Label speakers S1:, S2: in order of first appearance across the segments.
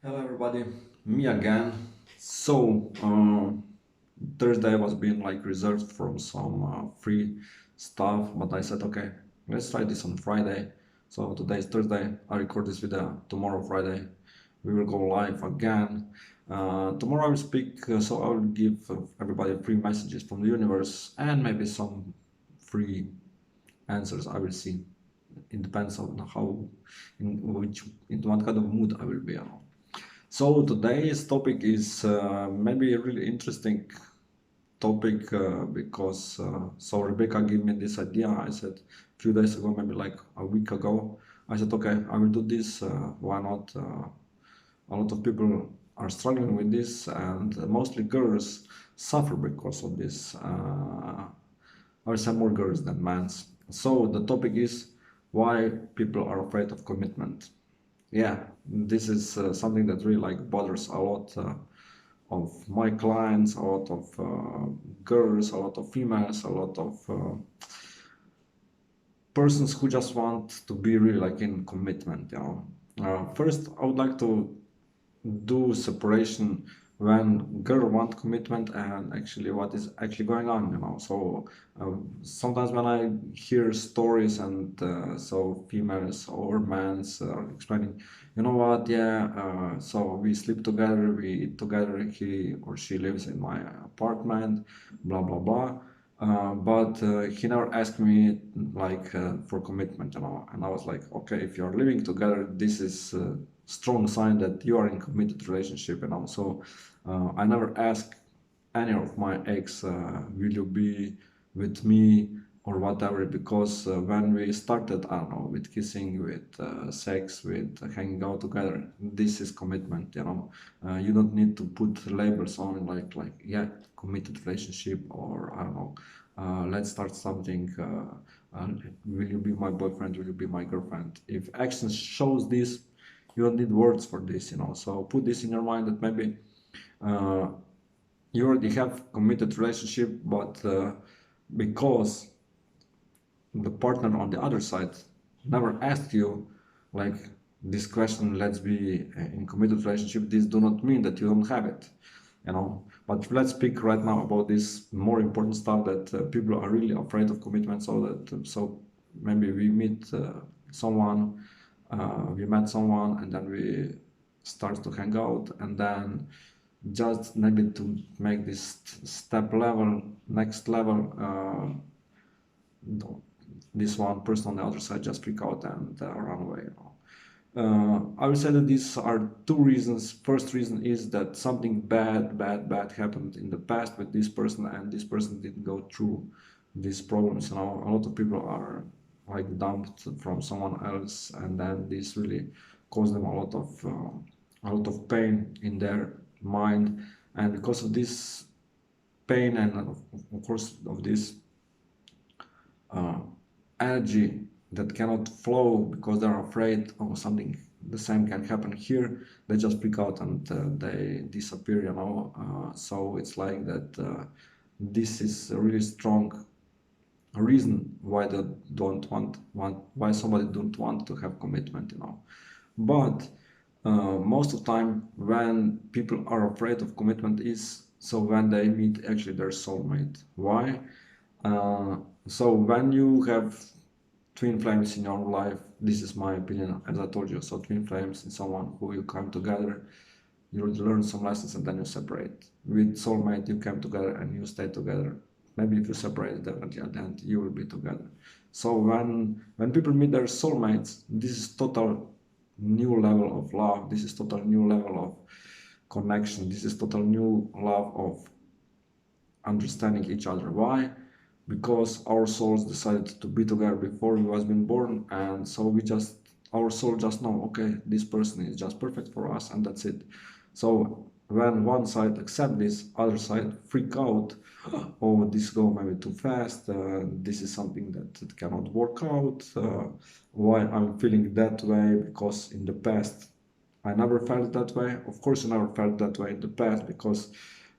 S1: Hello everybody, me again. Thursday was being like reserved from some free stuff, but I said okay, let's try this on Friday. So today is Thursday. I record this video. Tomorrow Friday, we will go live again. Tomorrow I will speak, so I will give everybody free messages from the universe and maybe some free answers. I will see. It depends on in what kind of mood I will be. So today's topic is maybe a really interesting topic because so Rebecca gave me this idea. I said a few days ago, maybe like a week ago. I said, okay, I will do this. Why not? A lot of people are struggling with this, and mostly girls suffer because of this. I will say more girls than men. So the topic is why people are afraid of commitment. Yeah, this is something that really like bothers a lot of my clients, a lot of girls, a lot of females, a lot of persons who just want to be really like in commitment. First, I would like to do separation when girl want commitment and actually what is actually going on. So sometimes when I hear stories and so females or men's explaining, you know what, yeah, so we sleep together, we eat together, he or she lives in my apartment, blah blah blah, but he never asked me like for commitment, and I was like, okay, if you're living together, this is strong sign that you are in committed relationship. And also I never ask any of my ex, will you be with me or whatever, because when we started, I don't know, with kissing, with sex, with hanging out together, this is commitment. You don't need to put labels on like yeah, committed relationship, or I don't know, let's start something, will you be my boyfriend, will you be my girlfriend. If actions shows this, you don't need words for this. So put this in your mind that maybe uh, you already have committed relationship, but because the partner on the other side never asked you like this question, let's be in committed relationship, this do not mean that you don't have it. But let's speak right now about this more important stuff that people are really afraid of commitment. So maybe we meet someone, we met someone, and then we start to hang out, and then just maybe to make this step level, next level, this one person on the other side just freak out and run away. I would say that these are two reasons. First reason is that something bad happened in the past with this person, and this person didn't go through these problems. A lot of people are like dumped from someone else, and then this really caused them a lot of pain in their mind, and because of this pain and of course of this uh, energy that cannot flow because they're afraid of something the same can happen here, they just freak out and they disappear. So it's like that, this is a really strong reason why they don't want why somebody don't want to have commitment. But most of the time when people are afraid of commitment is so when they meet actually their soulmate. Why? uh, so when you have twin flames in your life, this is my opinion, as I told you. So twin flames in someone who you come together, you learn some lessons and then you separate. With soulmate, you come together and you stay together. Maybe if you separate, definitely at the end you will be together. So when people meet their soulmates, this is total new level of love. This is total new level of connection. This is total new love of understanding each other. Why? Because our souls decided to be together before we was been born, and so our soul just know, okay, this person is just perfect for us, and that's it. So when one side accept this, other side freak out. Oh, this go maybe too fast, this is something that cannot work out. Why I'm feeling that way? Because in the past I never felt that way. Of course, you never felt that way in the past because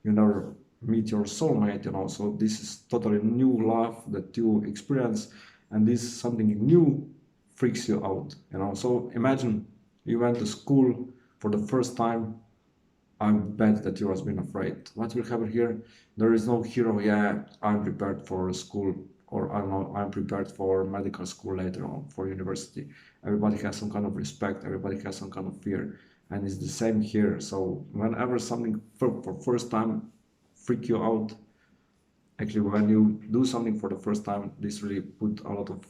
S1: you never meet your soulmate. So this is totally new love that you experience, and this something new freaks you out. So imagine you went to school for the first time, I bet that you have been afraid. What will happen here? There is no hero. Yeah, I'm prepared for school, or I don't know, I'm prepared for medical school later on, for university. Everybody has some kind of respect. Everybody has some kind of fear, and it's the same here. So whenever something for first time freak you out, actually when you do something for the first time, this really put a lot of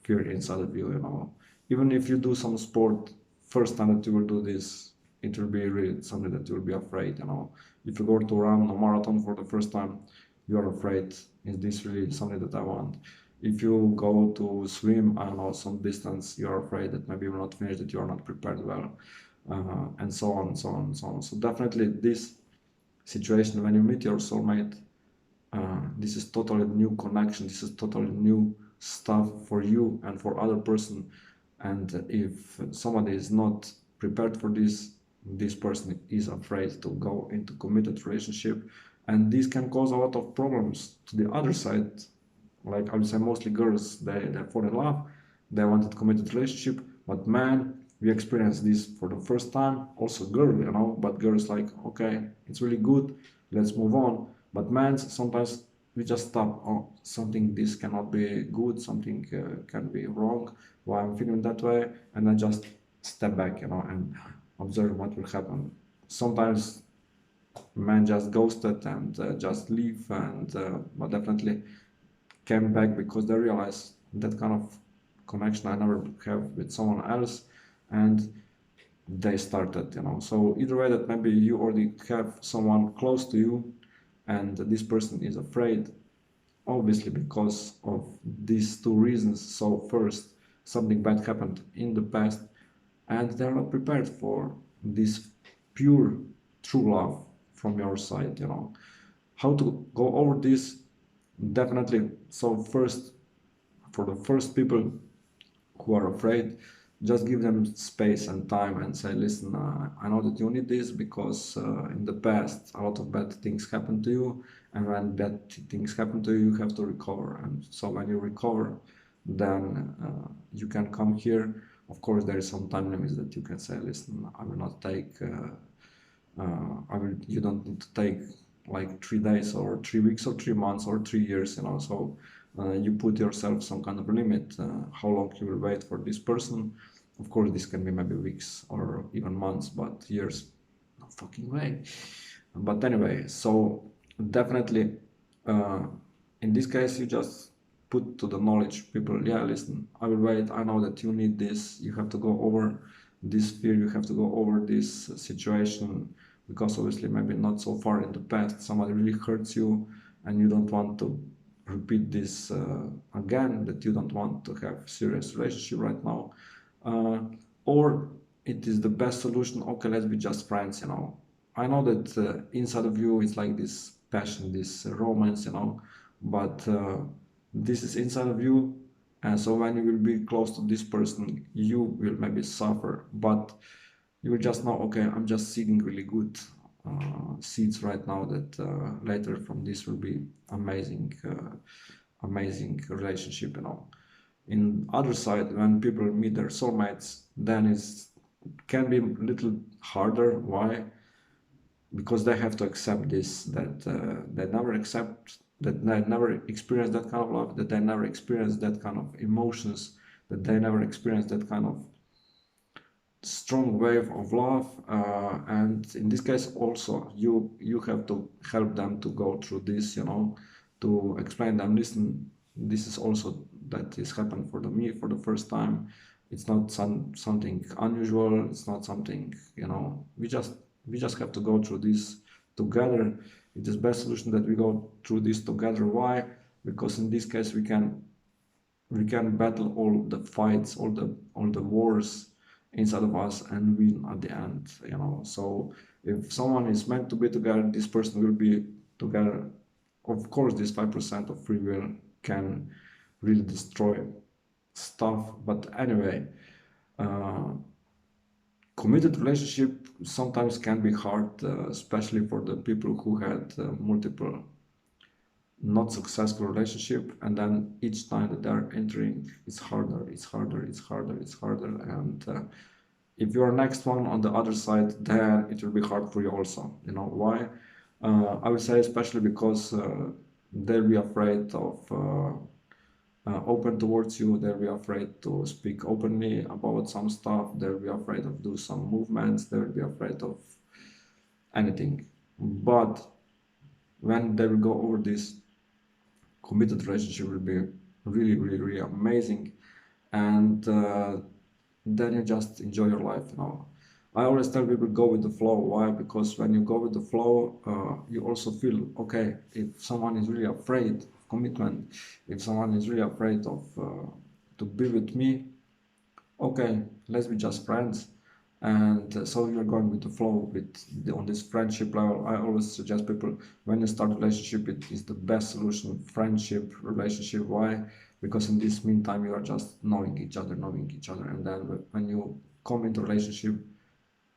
S1: fear inside of you, you know. Even if you do some sport first time that you will do this, it will be really something that you will be afraid, you know. If you go to run a marathon for the first time, you are afraid, is this really something that I want? If you go to swim, I don't know, some distance, you are afraid that maybe you will not finish, that you are not prepared well, and so on, so on, so on. So definitely this situation when you meet your soulmate, this is totally new connection, this is totally new stuff for you and for other person. And if somebody is not prepared for this person is afraid to go into committed relationship, and this can cause a lot of problems to the other side. Like I would say, mostly girls, they fall in love, they wanted committed relationship, but man, we experience this for the first time. Also girl, you know, but girls like, okay, it's really good, let's move on. But man, sometimes we just stop. Oh, something this cannot be good, something can be wrong, why I'm feeling that way, and I just step back, you know, and observe what will happen. Sometimes man just ghosted and just leave, and but definitely came back because they realized that kind of connection I never have with someone else, and they started, you know. So either way, that maybe you already have someone close to you, and this person is afraid, obviously because of these two reasons. So first, something bad happened in the past, and they're not prepared for this pure true love from your side, you know. How to go over this? Definitely. So first, for the first people who are afraid, just give them space and time and say, listen, I know that you need this because in the past a lot of bad things happened to you, and when bad things happen to you, you have to recover. And so when you recover, then you can come here. Of course, there is some time limits that you can say, listen, I will not take you don't need to take like 3 days or 3 weeks or 3 months or 3 years, you know. So you put yourself some kind of limit, how long you will wait for this person. Of course, this can be maybe weeks or even months, but years, no fucking way. But anyway, so definitely, uh, in this case, you just put to the knowledge people, yeah, listen, I will wait. I know that you need this. You have to go over this fear. You have to go over this situation because obviously maybe not so far in the past somebody really hurts you, and you don't want to repeat this again. That you don't want to have serious relationship right now, uh, or it is the best solution. Okay, let's be just friends, you know. I know that inside of you it's like this passion, this romance, you know, but this is inside of you, and so when you will be close to this person, you will maybe suffer, but you will just know, okay, I'm just seeding really good seeds right now that later from this will be amazing, amazing relationship, you know. In other side, when people meet their soulmates, then it's can be a little harder. Why? Because they have to accept this, that they never accept, that they never experience that kind of love, that they never experience that kind of emotions, that they never experience that kind of strong wave of love, and in this case also you have to help them to go through this, you know, to explain them, listen, this is also that is happened for me for the first time. It's not something unusual, it's not something, you know, we just have to go through this together. It is best solution that we go through this together. Why? Because in this case we can battle all the fights, all the wars inside of us and win at the end, you know. So if someone is meant to be together, this person will be together. Of course, this 5% of free will can really destroy stuff, but anyway, uh, committed relationship sometimes can be hard, especially for the people who had multiple not successful relationship, and then each time that they're entering, it's harder, it's harder, it's harder, it's harder, and If you're next one on the other side, then it will be hard for you also. You know why? I would say especially because they'll be afraid of open towards you. They'll be afraid to speak openly about some stuff. They'll be afraid of do some movements. They'll be afraid of anything. But when they will go over this, committed relationship will be really, really, really amazing. And then you just enjoy your life. You know, I always tell people go with the flow. Why? Because when you go with the flow, you also feel okay. If someone is really afraid of commitment, if someone is really afraid of to be with me, okay, let's be just friends. And so you're going with the flow with on this friendship level. I always suggest people when you start a relationship, it is the best solution. Friendship relationship. Why? Because in this meantime you are just knowing each other, and then when you come into relationship,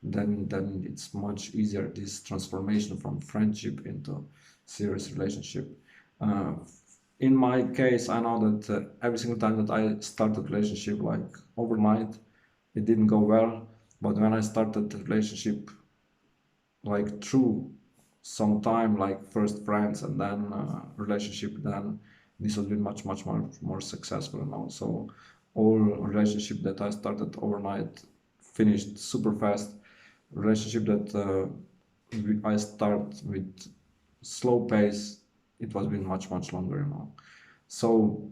S1: then it's much easier this transformation from friendship into serious relationship. uh, in my case, I know that every single time that I started relationship, like overnight, it didn't go well. But when I started the relationship, like through some time, like first friends and then relationship, then this has been much more successful. And also all relationship that I started overnight finished super fast. Relationship that I start with slow pace, it was been much longer, you know. So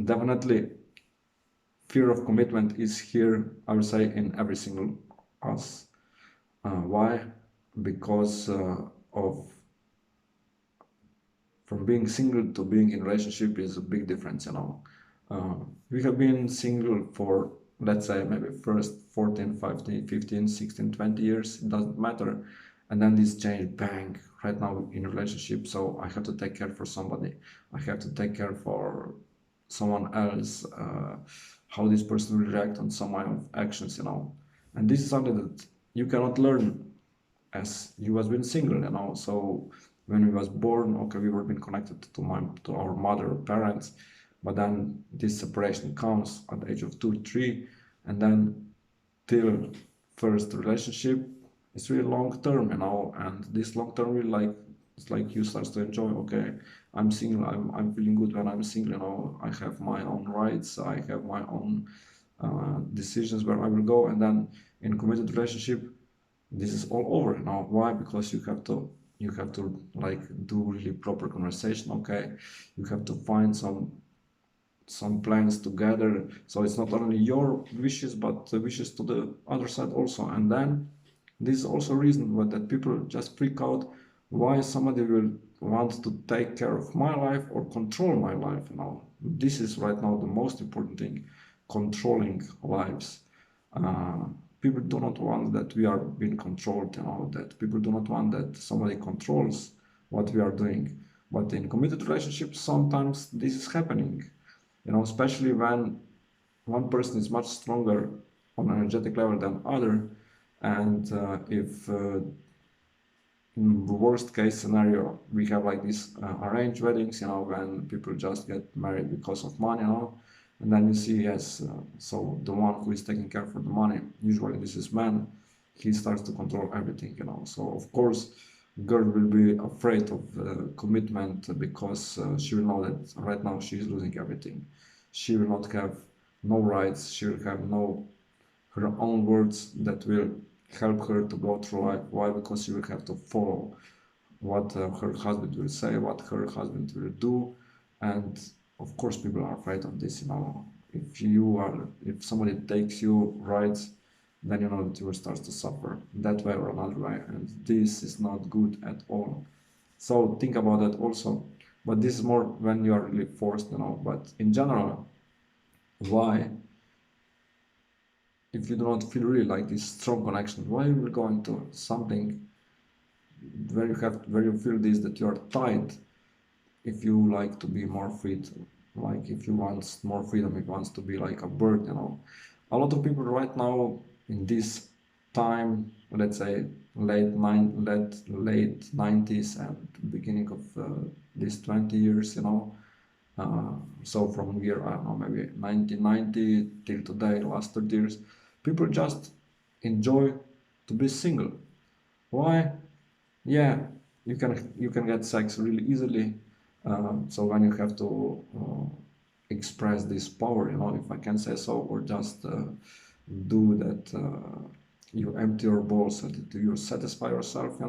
S1: definitely fear of commitment is here, I would say, in every single us. Why? Because of from being single to being in relationship is a big difference, you know. uh, we have been single for, let's say, maybe first 14, 15, 15, 16, 20 years, it doesn't matter, and then this change, bang, right now in a relationship, so I have to take care for somebody, I have to take care for someone else, how this person will react on some kind of actions, you know. And this is something that you cannot learn as you was been single, you know. So when we was born, okay, we were being connected to our mother or parents, but then this separation comes at the age of 2 3, and then till first relationship, it's really long term, you know. And this long term will like, it's like you start to enjoy, okay, I'm single, I'm feeling good when I'm single, you know. I have my own rights, I have my own decisions where I will go. And then in committed relationship, this is all over now. Why? Because you have to like do really proper conversation, okay. You have to find some plans together, so it's not only your wishes but the wishes to the other side also. And then this is also a reason why that people just freak out, why somebody will want to take care of my life or control my life. Now this is right now the most important thing, controlling lives. uh, People do not want that we are being controlled, you know, that people do not want that somebody controls what we are doing. But in committed relationships sometimes this is happening, you know, especially when one person is much stronger on an energetic level than other. And if in the worst case scenario we have like these arranged weddings, you know, when people just get married because of money, you know. And then you see, yes, so the one who is taking care for the money, usually this is man, he starts to control everything, you know. So of course girl will be afraid of commitment, because she will know that right now she is losing everything. She will not have no rights, she will have no her own words that will help her to go through life. Why? Because she will have to follow what her husband will say, what her husband will do. And of course people are afraid of this, you know. If somebody takes you rights, then you know that you will start to suffer that way or another way, and this is not good at all. So think about that also. But this is more when you are really forced, you know. But in general, why, if you do not feel really like this strong connection, why you will go into something where you feel this, that you are tied? If you like to be more free, like if you want more freedom, if you want to be like a bird, you know. A lot of people right now in this time, let's say late 90s and beginning of these 20 years, you know. So from year, I don't know, maybe 1990 till today, last 30 years, people just enjoy to be single. Why? Yeah, you can get sex really easily. So when you have to express this power, if I can say so, or just do that, you empty your balls so that you satisfy yourself.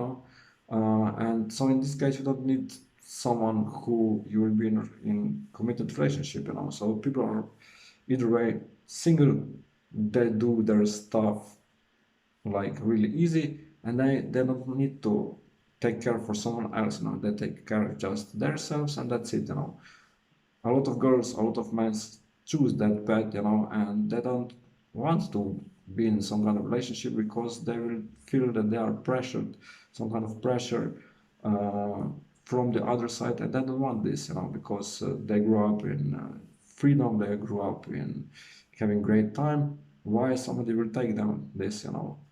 S1: And so in this case, you don't need someone who you will be in committed relationship. So people are either way single. They do their stuff like really easy, and they don't need to take care for someone else. They take care of just themselves, and that's it. A lot of girls, a lot of men choose that path, and they don't want to be in some kind of relationship because they will feel that they are pressured, some kind of pressure uh, from the other side, and they don't want this, because they grew up in freedom, they grew up in having great time. Why somebody will take them this?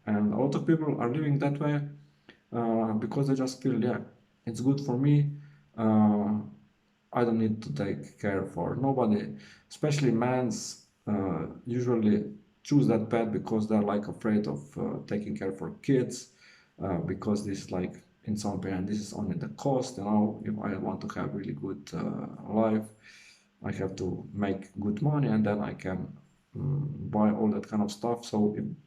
S1: And a lot of people are living that way because they just feel, yeah, it's good for me. Uh, I don't need to take care for nobody. Especially men's usually choose that path because they're like afraid of taking care for kids, because this is like in some opinion this is only the cost. If I want to have really good life, I have to make good money, and then I can buy all that kind of stuff.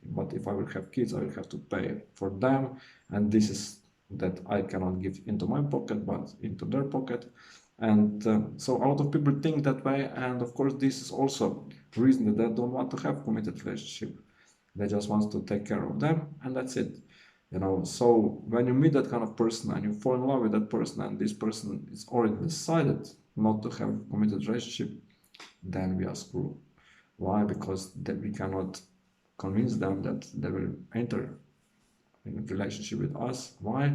S1: But if I will have kids, I will have to pay for them, and this is that I cannot give into my pocket, but into their pocket. And so a lot of people think that way, and of course, this is also the reason that they don't want to have committed relationship. They just want to take care of them, and that's it. So when you meet that kind of person and you fall in love with that person, and this person is already decided not to have a committed relationship, then we are screwed. Why? Because we cannot convince them that they will enter in a relationship with us. Why?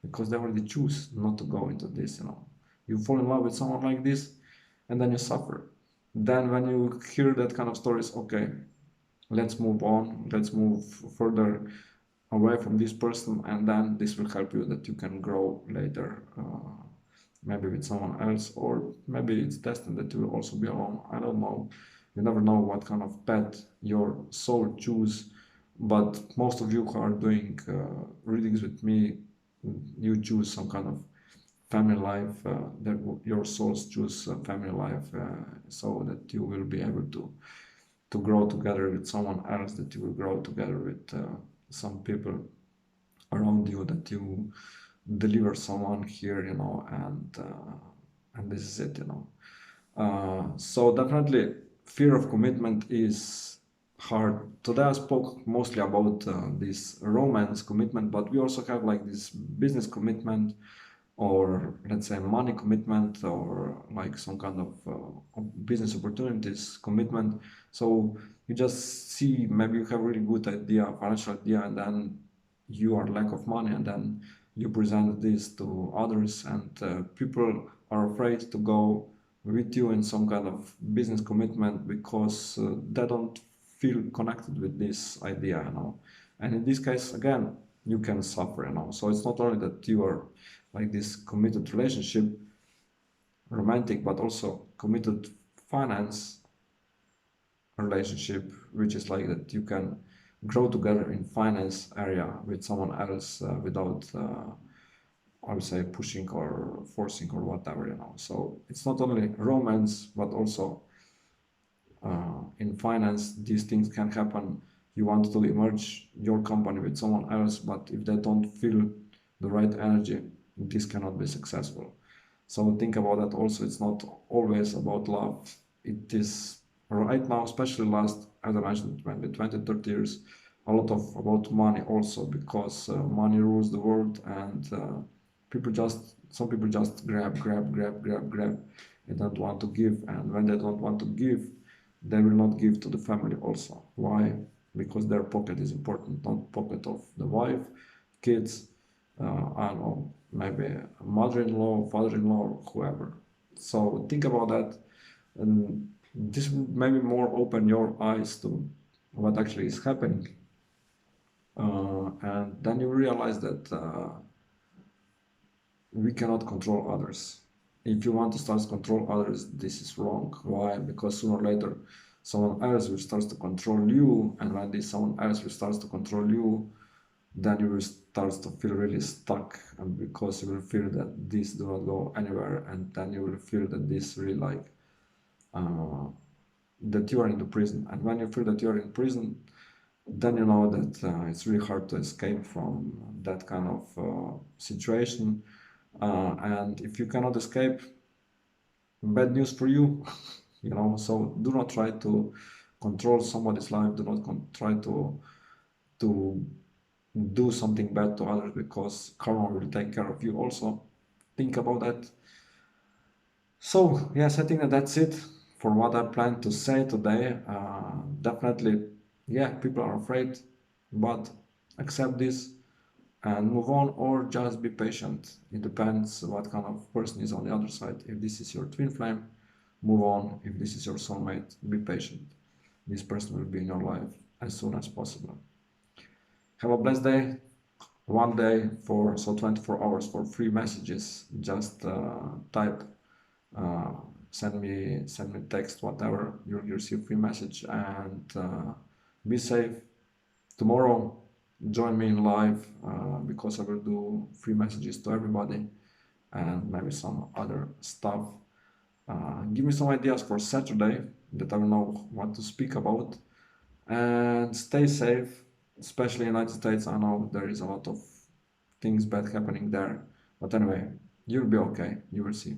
S1: Because they already choose not to go into this. You fall in love with someone like this, and then you suffer. Then when you hear that kind of stories, okay, let's move on, let's move further away from this person, and then this will help you that you can grow later, maybe with someone else, or maybe it's destined that you will also be alone. I don't know. You never know what kind of path your soul choose, but most of you who are doing readings with me, you choose some kind of family life, that your souls choose family life, so that you will be able to grow together with someone else, that you will grow together with some people around you, that you deliver someone here, and this is it. So definitely fear of commitment is hard. Today I spoke mostly about this romance commitment, but we also have like this business commitment, or let's say money commitment, or like some kind of business opportunities commitment. So you just see, maybe you have a really good idea, financial idea, and then you are lack of money, and then you present this to others, and people are afraid to go with you in some kind of business commitment because they don't feel connected with this idea. And in this case, again, you can suffer. So it's not only that you are like this committed relationship, romantic, but also committed finance relationship, which is like that you can grow together in finance area with someone else without I would say pushing or forcing or whatever. So it's not only romance, but also in finance, these things can happen. You want to emerge your company with someone else, but if they don't feel the right energy, this cannot be successful. So think about that also. It's not always about love. It is right now, especially last, as I mentioned, 20, 20, 30 years, a lot of about money also, because money rules the world, and some people just grab, grab, grab, grab, grab. They don't want to give, and when they don't want to give, they will not give to the family also. Why? Because their pocket is important, not pocket of the wife, kids, I don't know, maybe a mother-in-law, father-in-law, whoever. So think about that, and this will maybe more open your eyes to what actually is happening, and then you realize that we cannot control others. If you want to start to control others, this is wrong. Why? Because sooner or later, someone else will start to control you, and when this someone else will start to control you, then you will start to feel really stuck, and because you will feel that this do not go anywhere, and then you will feel that this really like uh, that you are in the prison. And when you feel that you are in prison, then you know that it's really hard to escape from that kind of situation. And if you cannot escape, bad news for you. You know, so do not try to control somebody's life. Do not try to do something bad to others, because karma will take care of you also. Think about that. So yes, I think that that's it for what I plan to say today. Definitely, yeah, people are afraid, but accept this and move on, or just be patient. It depends what kind of person is on the other side. If this is your twin flame, move on. If this is your soulmate, be patient. This person will be in your life as soon as possible. Have a blessed day. One day for 24 hours for free messages. Just type, uh, send me text, whatever. You'll receive free message, and be safe. Tomorrow, join me in live, because I will do free messages to everybody, and maybe some other stuff. Give me some ideas for Saturday, that I will know what to speak about. And stay safe, especially in the United States. I know there is a lot of things bad happening there, but anyway, you'll be okay. You will see.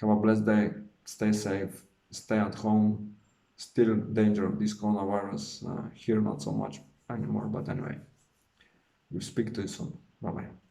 S1: Have a blessed day. Stay safe. Stay at home. Still danger of this coronavirus. Here not so much anymore, but anyway, we'll speak to you soon. Bye bye.